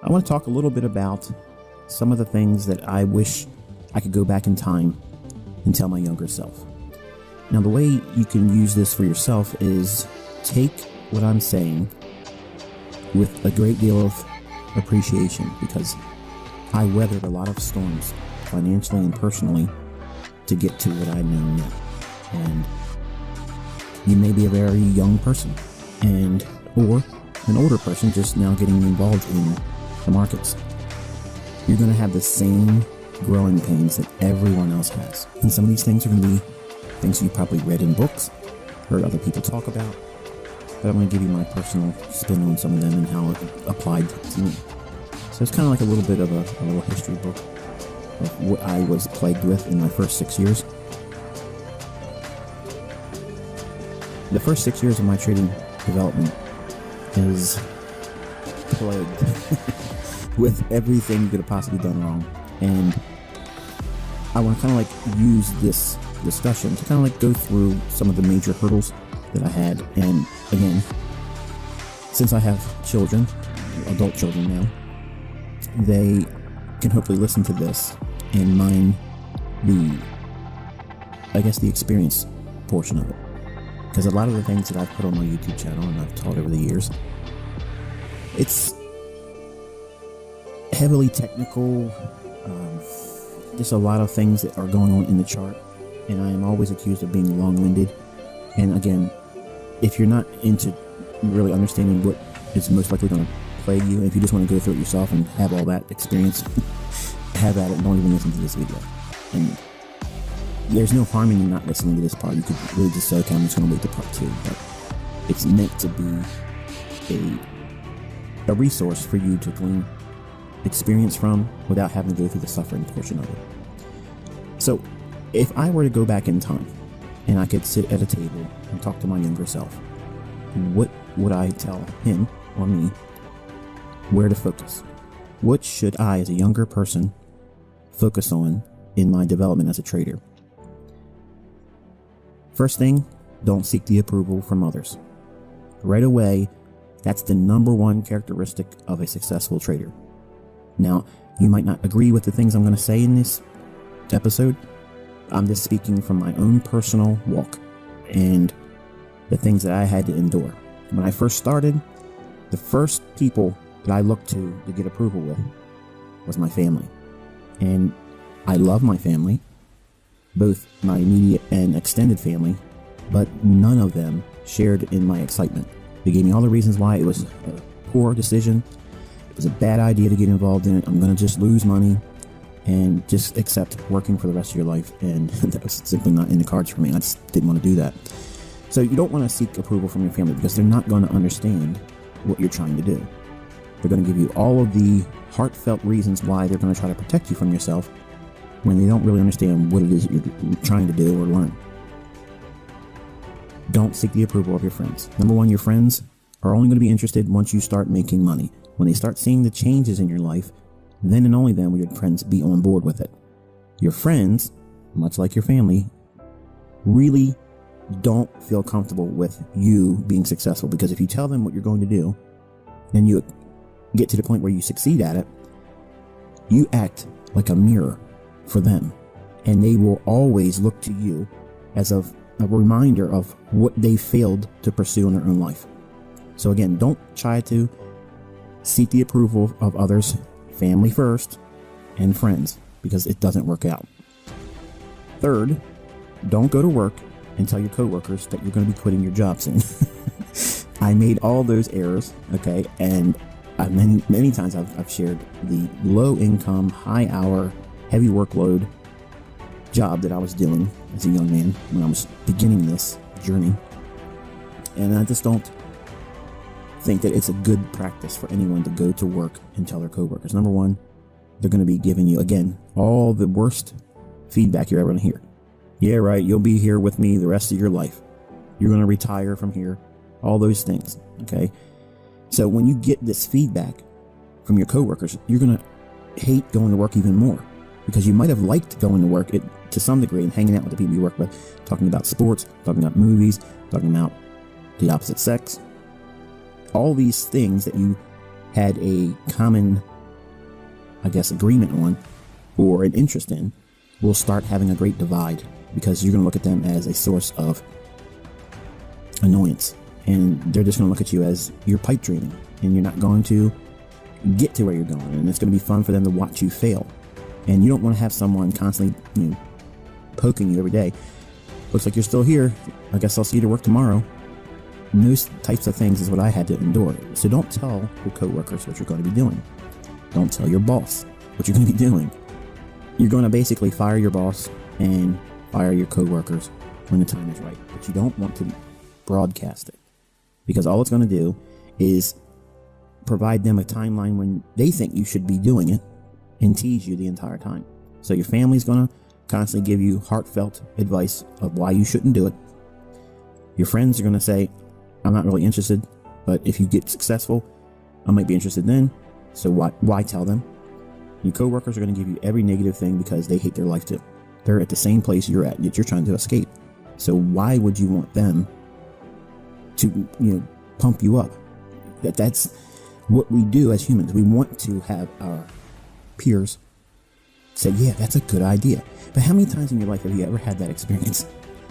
I want to talk a little bit about some of the things that I wish I could go back in time and tell my younger self. Now, the way you can use this for yourself is take what I'm saying with a great deal of appreciation, because I weathered a lot of storms financially and personally to get to what I know now. And you may be a very young person or an older person just now getting involved in the markets. You're going to have the same growing pains that everyone else has. And some of these things are going to be things you probably read in books, heard other people talk about, but I'm going to give you my personal spin on some of them and how it applied to me. So it's kind of like a little bit of a little history book of what I was plagued with in my first 6 years. The first 6 years of my trading development is plagued with everything you could have possibly done wrong. And I want to kind of like use this discussion to kind of like go through some of the major hurdles that I had. And again, since I have children, adult children now, they can hopefully listen to this and mind the experience portion of it. Because a lot of the things that I've put on my YouTube channel and I've taught over the years, it's heavily technical, just a lot of things that are going on in the chart, and I am always accused of being long-winded. And again, if you're not into really understanding what is most likely going to plague you, and if you just want to go through it yourself and have all that experience, have at it, don't even listen to this video. And there's no harm in you not listening to this part. You could really just say, okay, I'm just going to wait to part 2, but it's meant to be a resource for you to glean experience from without having to go through the suffering portion of it. So if I were to go back in time and I could sit at a table and talk to my younger self, what would I tell him or me where to focus? What should I, as a younger person, focus on in my development as a trader? First thing, don't seek the approval from others. Right away, that's the number one characteristic of a successful trader. Now, you might not agree with the things I'm going to say in this episode. I'm just speaking from my own personal walk and the things that I had to endure. When I first started, the first people that I looked to get approval with was my family. And I love my family, both my immediate and extended family, but none of them shared in my excitement. They gave me all the reasons why it was a poor decision. It was a bad idea to get involved in it. I'm going to just lose money and just accept working for the rest of your life. And that was simply not in the cards for me. I just didn't want to do that. So you don't want to seek approval from your family, because they're not going to understand what you're trying to do. They're going to give you all of the heartfelt reasons why they're going to try to protect you from yourself when they don't really understand what it is that you're trying to do or learn. Don't seek the approval of your friends. Number one, your friends are only going to be interested once you start making money. When they start seeing the changes in your life, then and only then will your friends be on board with it. Your friends, much like your family, really don't feel comfortable with you being successful, because if you tell them what you're going to do, and you get to the point where you succeed at it, you act like a mirror for them, and they will always look to you as a reminder of what they failed to pursue in their own life. So again, don't try to seek the approval of others, family first, and friends, because it doesn't work out. Third, don't go to work and tell your coworkers that you're going to be quitting your job soon. I made all those errors, okay, and many times I've shared the low income, high hour, heavy workload job that I was doing as a young man when I was beginning this journey. And I just don't think that it's a good practice for anyone to go to work and tell their coworkers. Number one, they're going to be giving you, again, all the worst feedback you're ever going to hear. Yeah, right, you'll be here with me the rest of your life. You're going to retire from here. All those things, okay? So when you get this feedback from your coworkers, you're going to hate going to work even more, because you might have liked going to work to some degree and hanging out with the people you work with, talking about sports, talking about movies, talking about the opposite sex. All these things that you had a common agreement on or an interest in will start having a great divide, because you're going to look at them as a source of annoyance, and they're just going to look at you as you're pipe dreaming, and you're not going to get to where you're going, and it's going to be fun for them to watch you fail. And you don't want to have someone constantly, poking you every day. Looks like you're still here. I guess I'll see you to work tomorrow. And those types of things is what I had to endure. So don't tell your coworkers what you're going to be doing. Don't tell your boss what you're going to be doing. You're going to basically fire your boss and fire your coworkers when the time is right. But you don't want to broadcast it, because all it's going to do is provide them a timeline when they think you should be doing it and tease you the entire time. So your family's going to constantly give you heartfelt advice of why you shouldn't do it. Your friends are going to say, I'm not really interested, but if you get successful, I might be interested then. So why tell them? Your coworkers are going to give you every negative thing because they hate their life too. They're at the same place you're at, yet you're trying to escape. So why would you want them to, pump you up? That's what we do as humans. We want to have our peers say, yeah, that's a good idea. But how many times in your life have you ever had that experience?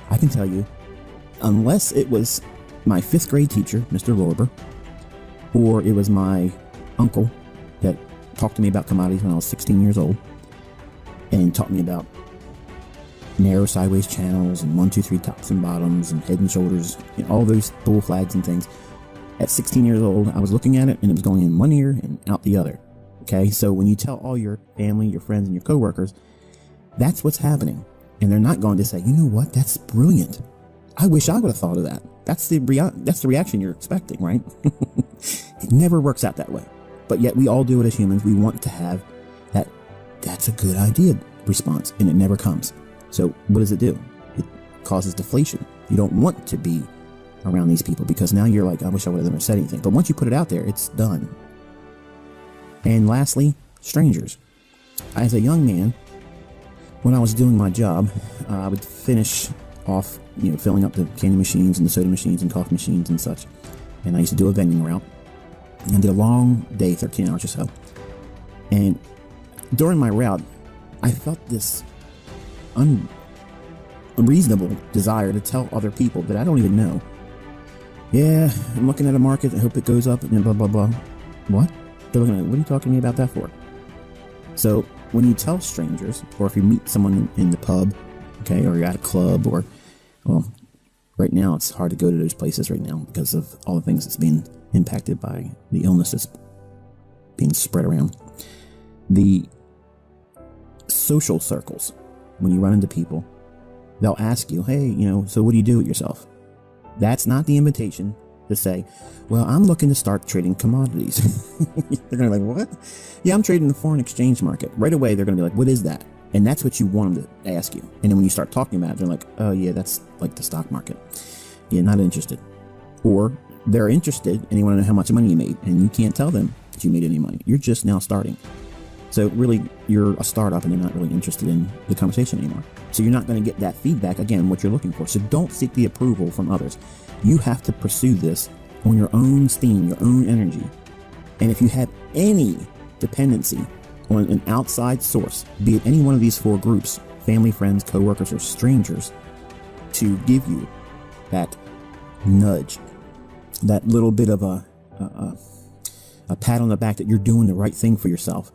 I can tell you, unless it was my 5th grade teacher, Mr. Lorber, or it was my uncle that talked to me about commodities when I was 16 years old and taught me about narrow sideways channels and 1, 2, 3 tops and bottoms and head and shoulders, all those bull flags and things. At 16 years old, I was looking at it and it was going in one ear and out the other. Okay, so when you tell all your family, your friends, and your coworkers, that's what's happening. And they're not going to say, you know what, that's brilliant. I wish I would have thought of that. That's the reaction you're expecting, right? It never works out that way. But yet we all do it as humans. We want to have that's a good idea response, and it never comes. So what does it do? It causes deflation. You don't want to be around these people because now you're like, I wish I would have never said anything. But once you put it out there, it's done. And lastly, strangers. As a young man, when I was doing my job, I would finish off, filling up the candy machines and the soda machines and coffee machines and such. And I used to do a vending route. And I did a long day, 13 hours or so. And during my route, I felt this unreasonable desire to tell other people that I don't even know. Yeah, I'm looking at a market. I hope it goes up and blah, blah, blah. What? They're looking at, what are you talking to me about that for? So when you tell strangers, or if you meet someone in the pub, okay, or you're at a club, or, well, right now it's hard to go to those places right now because of all the things that's being impacted by the illness that's being spread around. The social circles, when you run into people, they'll ask you, hey, so what do you do with yourself? That's not the invitation to say, well, I'm looking to start trading commodities. They're going to be like, what? Yeah, I'm trading the foreign exchange market. Right away, they're going to be like, what is that? And that's what you want them to ask you. And then when you start talking about it, they're like, oh, yeah, that's like the stock market. Yeah, not interested. Or they're interested and they want to know how much money you made. And you can't tell them that you made any money. You're just now starting. So really, you're a startup and they're not really interested in the conversation anymore. So you're not going to get that feedback, again, what you're looking for. So don't seek the approval from others. You have to pursue this on your own steam, your own energy. And if you have any dependency on an outside source, be it any one of these 4 groups, family, friends, coworkers, or strangers, to give you that nudge, that little bit of a pat on the back that you're doing the right thing for yourself,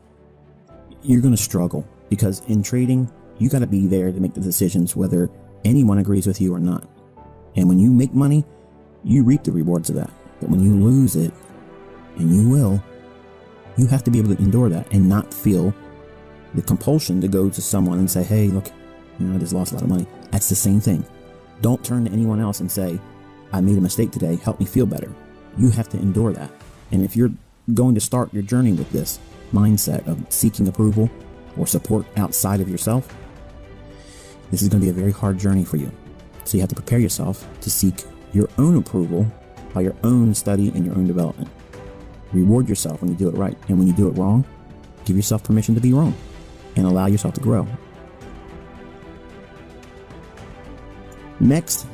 you're going to struggle, because in trading, you got to be there to make the decisions whether anyone agrees with you or not. And when you make money, you reap the rewards of that. But when you lose it, and you will, you have to be able to endure that and not feel the compulsion to go to someone and say, hey, look, I just lost a lot of money. That's the same thing. Don't turn to anyone else and say, I made a mistake today, help me feel better. You have to endure that. And if you're going to start your journey with this mindset of seeking approval or support outside of yourself, this is going to be a very hard journey for you. So you have to prepare yourself to seek your own approval by your own study and your own development. Reward yourself when you do it right. And when you do it wrong, give yourself permission to be wrong and allow yourself to grow. Next,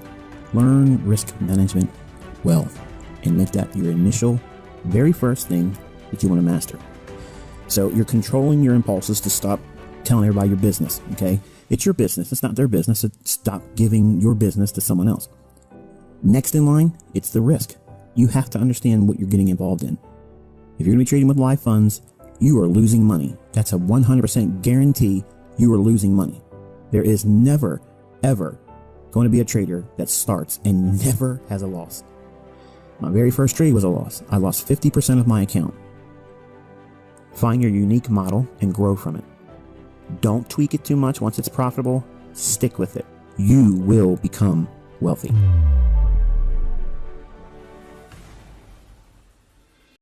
learn risk management well and make that your initial, very first thing that you want to master. So you're controlling your impulses to stop telling everybody your business, okay? It's your business. It's not their business. So stop giving your business to someone else. Next in line, it's the risk. You have to understand what you're getting involved in. If you're going to be trading with live funds, you are losing money. That's a 100% guarantee you are losing money. There is never, ever going to be a trader that starts and never has a loss. My very first trade was a loss. I lost 50% of my account. Find your unique model and grow from it. Don't tweak it too much. Once it's profitable, stick with it. You will become wealthy.